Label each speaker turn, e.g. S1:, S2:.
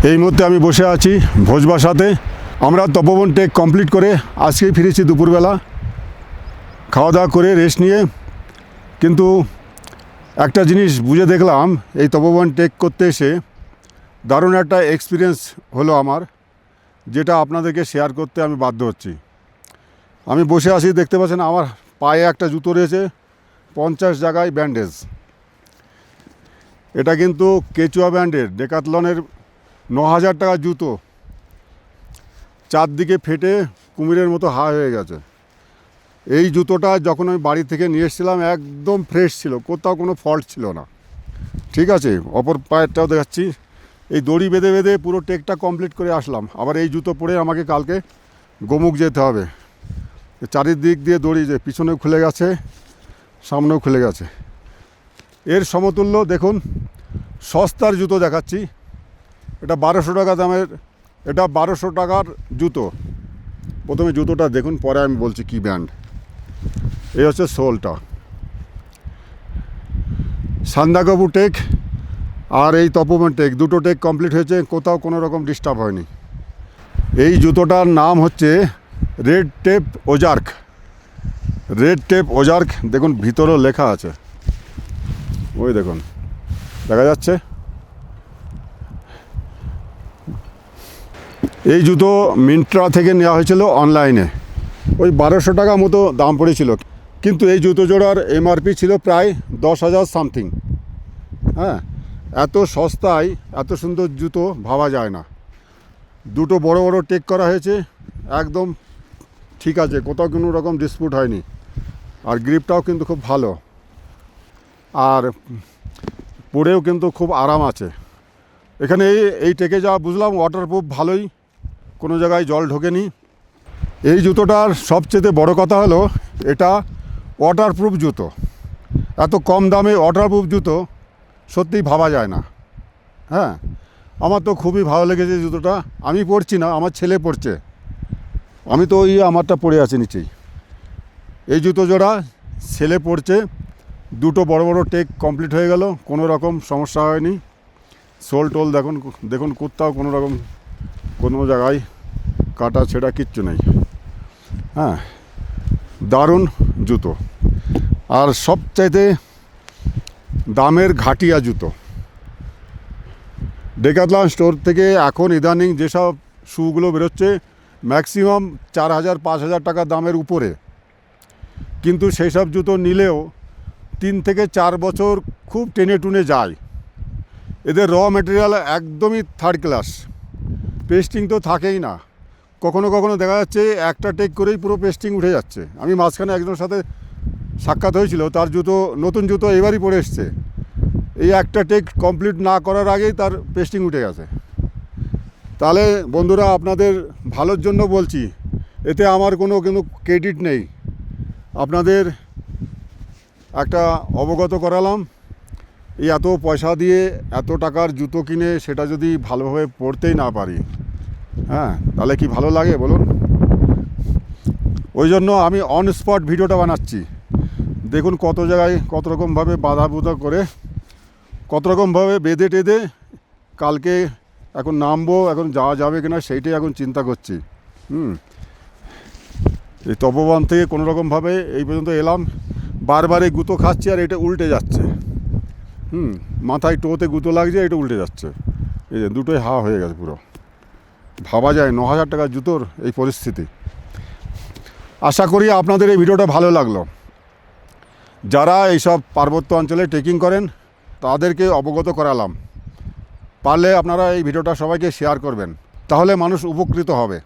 S1: এই মুহূর্তে আমি বসে আছি ভোজবাসাতে। আমরা তপোবন টেক কমপ্লিট করে আজকেই ফিরেছি দুপুরবেলা, খাওয়া দাওয়া করে রেস্ট নিয়ে। কিন্তু একটা জিনিস বুঝে দেখলাম, এই তপোবন টেক করতে এসে দারুণ একটা এক্সপিরিয়েন্স হলো আমার, যেটা আপনাদেরকে শেয়ার করতে আমি বাধ্য হচ্ছি। আমি বসে আছি, দেখতে পাচ্ছেন আমার পায়ে একটা জুতো রয়েছে, 50 জায়গায় ব্যান্ডেজ। এটা কিন্তু কেচুয়া ব্র্যান্ডের ডেকাথলনের 9000 টাকার জুতো, চারদিকে ফেটে কুমিরের মতো হয়ে গেছে। এই জুতোটা যখন আমি বাড়ি থেকে নিয়ে এসেছিলাম একদম ফ্রেশ ছিল, কোথাও কোনো ফল্ট ছিল না। ঠিক আছে, অপর পায়েরটাও দেখাচ্ছি। এই দড়ি বেঁধে বেঁধে পুরো টেকটা কমপ্লিট করে আসলাম। আবার এই জুতো পরে আমাকে কালকে গোমুখ যেতে হবে। চারিদিক দিয়ে দড়ি, যে পিছনেও খুলে গেছে, সামনেও খুলে গেছে। এর সমতুল্য দেখুন, সস্তার জুতো দেখাচ্ছি। এটা 1200 টাকা দামের, এটা 1200 টাকার জুতো। প্রথমে জুতোটা দেখুন, পরে আমি বলছি কি ব্র্যান্ড। এই হচ্ছে সোলটা, সান্দাকফু টেক আর এই তপোবন টেক, দুটো টেক কমপ্লিট হয়েছে, কোথাও কোনো রকম ডিস্টার্ব হয়নি। এই জুতোটার নাম হচ্ছে red tape Ozark. Red tape Ozark, দেখুন ভিতরেও লেখা আছে, ওই দেখুন দেখা যাচ্ছে। এই জুতো মিন্ত্রা থেকে নেওয়া হয়েছিল অনলাইনে, ওই 1200 টাকা মতো দাম পড়েছিল। কিন্তু এই জুতো জোড়ার এমআরপি ছিল প্রায় 10,000 সামথিং। হ্যাঁ, এত সস্তায় এত সুন্দর জুতো ভাবা যায় না। দুটো বড় বড় টেক করা হয়েছে, একদম ঠিক আছে, কোথাও কোনো রকম ডিসপুট হয়নি। আর গ্রিপটাও কিন্তু খুব ভালো, আর পরেও কিন্তু খুব আরাম আছে। এখানে এই টেকে যা বুঝলাম ওয়াটারপ্রুফ ভালোই, কোনো জায়গায় জল ঢোকেনি। এই জুতোটার সবচেয়ে বড় কথা হলো এটা ওয়াটারপ্রুফ জুতো। এত কম দামে ওয়াটারপ্রুফ জুতো সত্যিই ভাবা যায় না। হ্যাঁ, আমার তো খুবই ভালো লেগেছে জুতোটা। আমি পরছি না, আমার ছেলে পরছে, আমি তো ওই আমারটা পরে আছি নিচেই। এই জুতো জোড়া ছেলে পরছে, দুটো বড় বড় টেক কমপ্লিট হয়ে গেল, কোনো রকম সমস্যা হয়নি। সোল টোল দেখুন দেখুন, কোথাও কোনো রকম কোনো জায়গায় কাটা ছেঁড়া কিচ্ছু নেই। হ্যাঁ, দারুণ জুতো, আর সবচাইতে দামের ঘাটিয়া জুতো। ডেকাথলন স্টোর থেকে এখন ইদানিং যেসব শুগুলো বেরোচ্ছে ম্যাক্সিমাম 4000 5000 টাকা দামের উপরে, কিন্তু সেই সব জুতো নিলেও 3 থেকে 4 বছর খুব টেনে টুনে যায়। এদের র মেটেরিয়াল একদমই থার্ড ক্লাস, পেস্টিং তো থাকেই না। কখনো কখনো দেখা যাচ্ছে একটা টেক করেই পুরো পেস্টিং উঠে যাচ্ছে। আমি মাঝখানে একজনের সাথে সাক্ষাৎ হয়েছিল, তার জুতো, নতুন জুতো এবারই পরে এসছে, এই একটা টেক কমপ্লিট না করার আগেই তার পেস্টিং উঠে গেছে। তাহলে বন্ধুরা, আপনাদের ভালোর জন্য বলছি, এতে আমার কোনো ক্রেডিট নেই, আপনাদের একটা অবগত করালাম। এই এত পয়সা দিয়ে এত টাকার জুতো কিনে সেটা যদি ভালোভাবে পরতেই না পারি, হ্যাঁ, তাহলে কি ভালো লাগে বলুন? ওই জন্য আমি অন স্পট ভিডিওটা বানাচ্ছি। দেখুন কত জায়গায় কত রকমভাবে বাধা বুধা করে, কত রকমভাবে বেঁধে টেঁধে কালকে এখন নামবো, এখন যাওয়া যাবে কিনা সেইটাই এখন চিন্তা করছি। এই তপোবন থেকে কোনো রকমভাবে এই পর্যন্ত এলাম, বারবার এই গুঁতো খাচ্ছি আর এটা উল্টে যাচ্ছে। মাথায় টোতে গুঁতো লাগছে, এটা উল্টে যাচ্ছে। এই যে দুটোই হা হয়ে গেছে পুরো। ভাবা যায় 9000 টাকার জুতোর এই পরিস্থিতি। আশা করি আপনাদের এই ভিডিওটা ভালো লাগলো। যারা এইসব পার্বত্য অঞ্চলে ট্রেকিং করেন তাদেরকে অবগত করালাম। পারলে আপনারা এই ভিডিওটা সবাইকে শেয়ার করবেন, তাহলে মানুষ উপকৃত হবে।